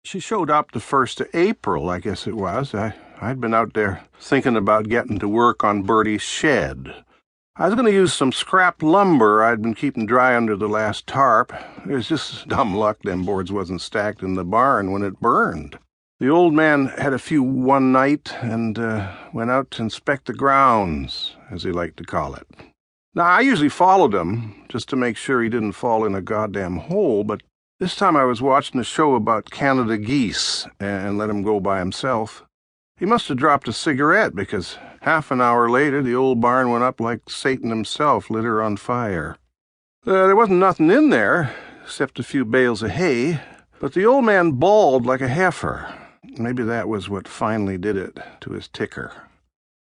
She showed up the 1st of April, I guess it was. I'd been out there thinking about getting to work on Bertie's shed. I was going to use some scrap lumber I'd been keeping dry under the last tarp. It was just dumb luck them boards wasn't stacked in the barn when it burned. The old man had a few one night and went out to inspect the grounds, as he liked to call it. Now, I usually followed him, just to make sure he didn't fall in a goddamn hole, but this time I was watching a show about Canada geese and let him go by himself. He must have dropped a cigarette, because half an hour later the old barn went up like Satan himself lit her on fire. There wasn't nothing in there, except a few bales of hay, but the old man bawled like a heifer. Maybe that was what finally did it to his ticker.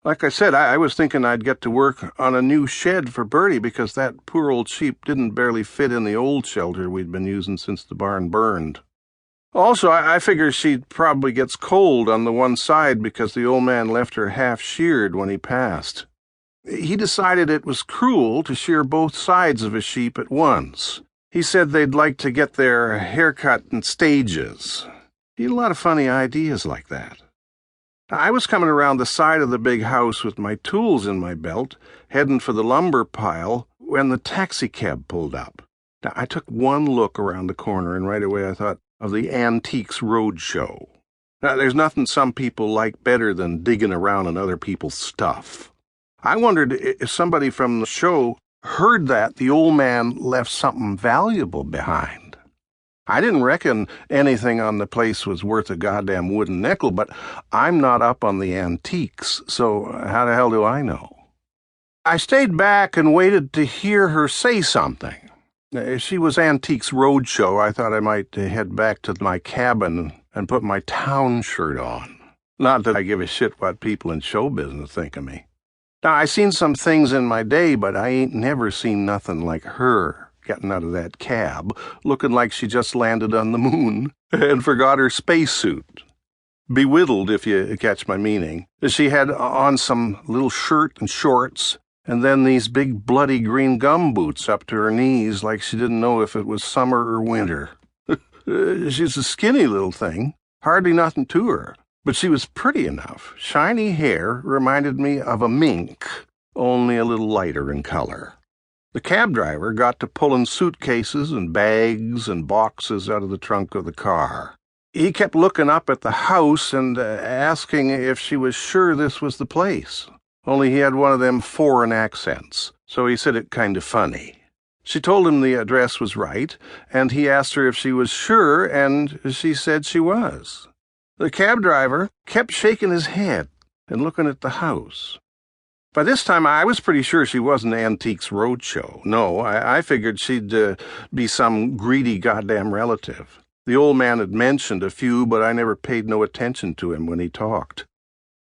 Like I said, I was thinking I'd get to work on a new shed for Bertie, because that poor old sheep didn't barely fit in the old shelter we'd been using since the barn burned. Also, I figure she probably gets cold on the one side because the old man left her half-sheared when he passed. He decided it was cruel to shear both sides of a sheep at once. He said they'd like to get their haircut in stages. He had a lot of funny ideas like that. I was coming around the side of the big house with my tools in my belt, heading for the lumber pile, when the taxicab pulled up. Now, I took one look around the corner, and right away I thought of the Antiques Roadshow. Now, there's nothing some people like better than digging around in other people's stuff. I wondered if somebody from the show heard that the old man left something valuable behind. I didn't reckon anything on the place was worth a goddamn wooden nickel, but I'm not up on the antiques, so how the hell do I know? I stayed back and waited to hear her say something. If she was Antiques Roadshow, I thought I might head back to my cabin and put my town shirt on. Not that I give a shit what people in show business think of me. Now, I seen some things in my day, but I ain't never seen nothing like her getting out of that cab, looking like she just landed on the moon and forgot her spacesuit. Bewhiddled, if you catch my meaning. She had on some little shirt and shorts, and then these big bloody green gum boots up to her knees like she didn't know if it was summer or winter. She's a skinny little thing, hardly nothing to her, but she was pretty enough. Shiny hair reminded me of a mink, only a little lighter in color. The cab driver got to pulling suitcases and bags and boxes out of the trunk of the car. He kept looking up at the house and asking if she was sure this was the place. Only he had one of them foreign accents, so he said it kind of funny. She told him the address was right, and he asked her if she was sure, and she said she was. The cab driver kept shaking his head and looking at the house. By this time, I was pretty sure she wasn't Antiques Roadshow. No, I figured she'd be some greedy goddamn relative. The old man had mentioned a few, but I never paid no attention to him when he talked.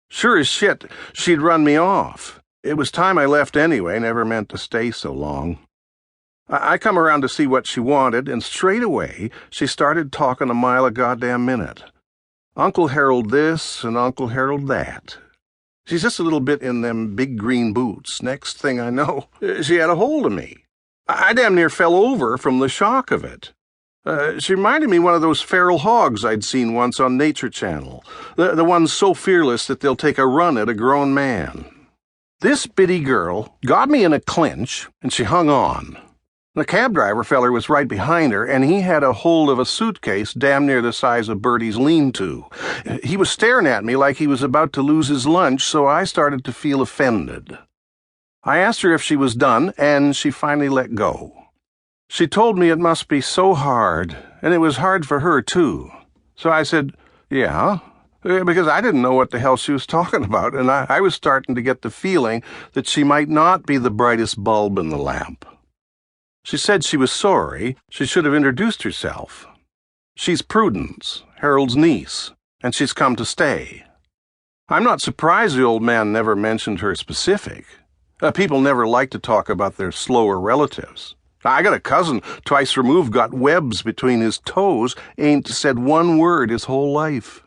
Sure as shit, she'd run me off. It was time I left anyway, never meant to stay so long. I come around to see what she wanted, and straight away she started talking a mile a goddamn minute. Uncle Harold this and Uncle Harold that. She's just a little bit in them big green boots. Next thing I know, she had a hold of me. I damn near fell over from the shock of it. She reminded me one of those feral hogs I'd seen once on Nature Channel, the ones so fearless that they'll take a run at a grown man. This bitty girl got me in a clinch, and she hung on. The cab driver feller was right behind her, and he had a hold of a suitcase damn near the size of Bertie's lean-to. He was staring at me like he was about to lose his lunch, so I started to feel offended. I asked her if she was done, and she finally let go. She told me it must be so hard, and it was hard for her, too. So I said, yeah, because I didn't know what the hell she was talking about, and I was starting to get the feeling that she might not be the brightest bulb in the lamp. She said she was sorry. She should have introduced herself. She's Prudence, Harold's niece, and she's come to stay. I'm not surprised the old man never mentioned her specific. People never like to talk about their slower relatives. I got a cousin twice removed got webs between his toes, ain't said one word his whole life.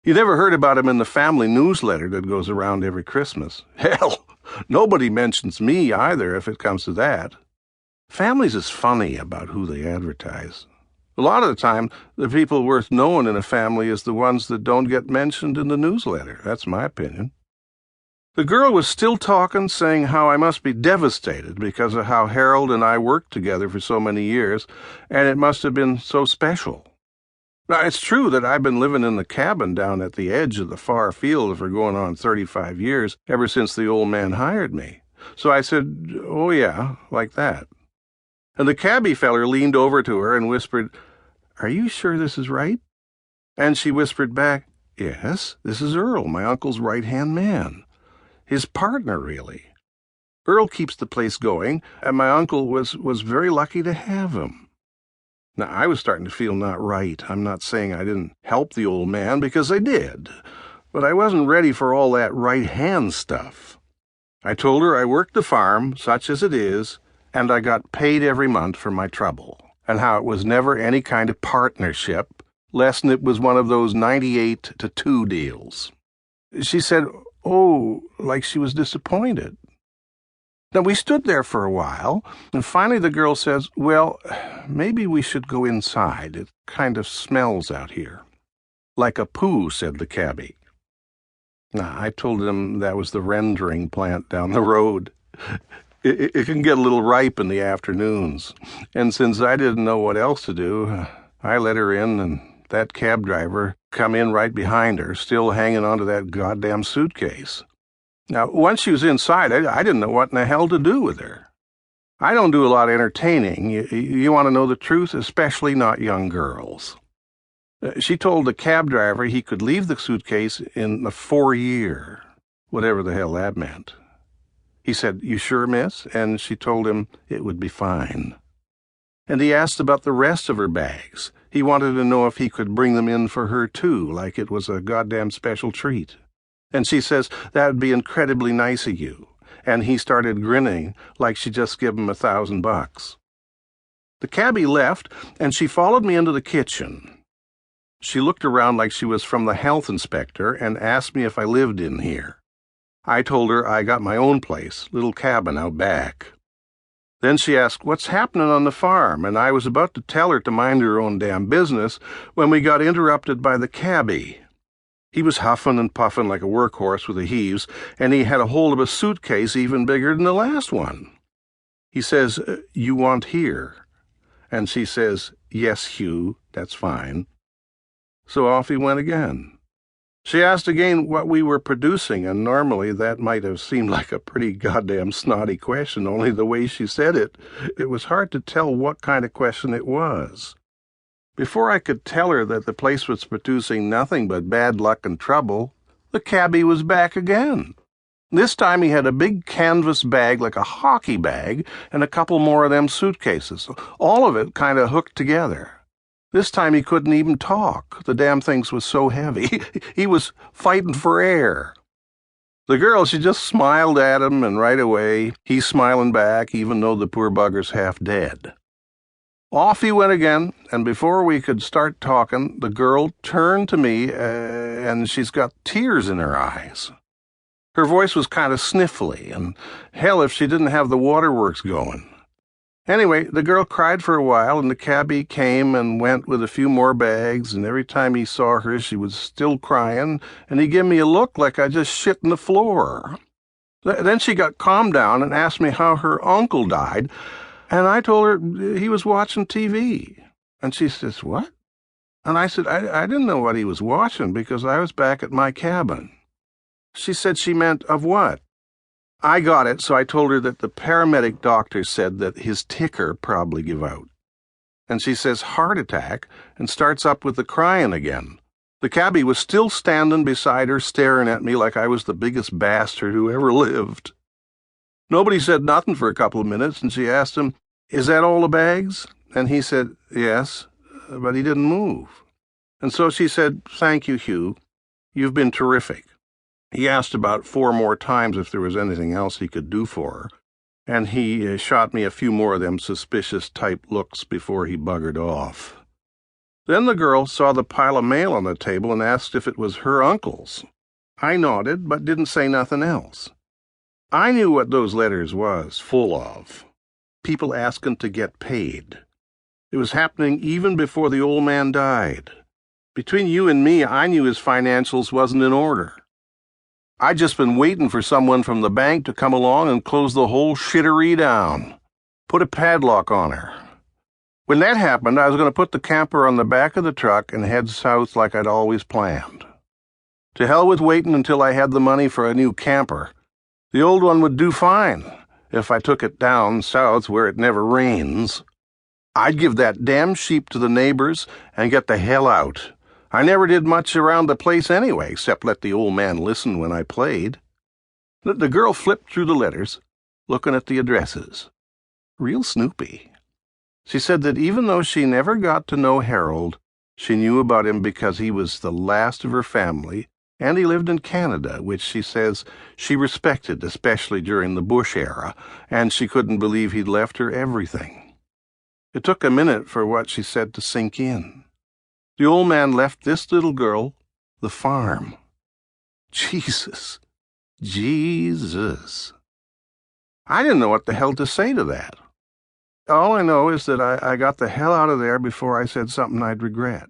You never heard about him in the family newsletter that goes around every Christmas. Hell, nobody mentions me either if it comes to that. Families is funny about who they advertise. A lot of the time, the people worth knowing in a family is the ones that don't get mentioned in the newsletter. That's my opinion. The girl was still talking, saying how I must be devastated because of how Harold and I worked together for so many years, and it must have been so special. Now, it's true that I've been living in the cabin down at the edge of the far field for going on 35 years, ever since the old man hired me. So I said, "Oh yeah, like that." And the cabbie feller leaned over to her and whispered, "Are you sure this is right?" And she whispered back, "Yes, this is Earl, my uncle's right-hand man. His partner, really. Earl keeps the place going, and my uncle was very lucky to have him." Now, I was starting to feel not right. I'm not saying I didn't help the old man, because I did, but I wasn't ready for all that right-hand stuff. I told her I worked the farm, such as it is, and I got paid every month for my trouble, and how it was never any kind of partnership, less'n it was one of those 98-2 deals. She said, "Oh," like she was disappointed. Now, we stood there for a while, and finally the girl says, "Well, maybe we should go inside. It kind of smells out here." "Like a poo," said the cabbie. Now, I told him that was the rendering plant down the road. It can get a little ripe in the afternoons, and since I didn't know what else to do, I let her in, and that cab driver come in right behind her, still hanging onto that goddamn suitcase. Now, once she was inside, I didn't know what in the hell to do with her. I don't do a lot of entertaining. You want to know the truth, especially not young girls. She told the cab driver he could leave the suitcase in the 4-year, whatever the hell that meant. He said, "You sure, miss?" And she told him it would be fine. And he asked about the rest of her bags. He wanted to know if he could bring them in for her, too, like it was a goddamn special treat. And she says, that would be incredibly nice of you. And he started grinning like she just give him $1,000. The cabbie left, and she followed me into the kitchen. She looked around like she was from the health inspector and asked me if I lived in here. I told her I got my own place, little cabin out back. Then she asked, "What's happening on the farm?" And I was about to tell her to mind her own damn business when we got interrupted by the cabbie. He was huffing and puffing like a workhorse with the heaves, and he had a hold of a suitcase even bigger than the last one. He says, "You want here?" And she says, "Yes, Hugh, that's fine." So off he went again. She asked again what we were producing, and normally that might have seemed like a pretty goddamn snotty question, only the way she said it, it was hard to tell what kind of question it was. Before I could tell her that the place was producing nothing but bad luck and trouble, the cabbie was back again. This time he had a big canvas bag like a hockey bag and a couple more of them suitcases, all of it kind of hooked together. This time he couldn't even talk. The damn things was so heavy. He was fighting for air. The girl, she just smiled at him, and right away he's smiling back, even though the poor bugger's half dead. Off he went again, and before we could start talking, the girl turned to me, and she's got tears in her eyes. Her voice was kind of sniffly, and hell if she didn't have the waterworks going. Anyway, the girl cried for a while, and the cabbie came and went with a few more bags, and every time he saw her, she was still crying, and he gave me a look like I just shit in the floor. Then she got calmed down and asked me how her uncle died, and I told her he was watching TV. And she says, "What?" And I said, I didn't know what he was watching because I was back at my cabin. She said she meant, "Of what?" I got it, so I told her that the paramedic doctor said that his ticker probably give out. And she says, "Heart attack," and starts up with the crying again. The cabbie was still standing beside her, staring at me like I was the biggest bastard who ever lived. Nobody said nothing for a couple of minutes, and she asked him, "Is that all the bags?" And he said, "Yes," but he didn't move. And so she said, "Thank you, Hugh. You've been terrific." He asked about 4 more times if there was anything else he could do for her, and he shot me a few more of them suspicious-type looks before he buggered off. Then the girl saw the pile of mail on the table and asked if it was her uncle's. I nodded, but didn't say nothing else. I knew what those letters was full of. People asking to get paid. It was happening even before the old man died. Between you and me, I knew his financials wasn't in order. I'd just been waiting for someone from the bank to come along and close the whole shittery down. Put a padlock on her. When that happened, I was going to put the camper on the back of the truck and head south like I'd always planned. To hell with waiting until I had the money for a new camper. The old one would do fine if I took it down south where it never rains. I'd give that damn sheep to the neighbors and get the hell out. I never did much around the place anyway, except let the old man listen when I played. The girl flipped through the letters, looking at the addresses. Real snoopy. She said that even though she never got to know Harold, she knew about him because he was the last of her family, and he lived in Canada, which she says she respected, especially during the Bush era, and she couldn't believe he'd left her everything. It took a minute for what she said to sink in. The old man left this little girl the farm. Jesus. Jesus. I didn't know what the hell to say to that. All I know is that I got the hell out of there before I said something I'd regret.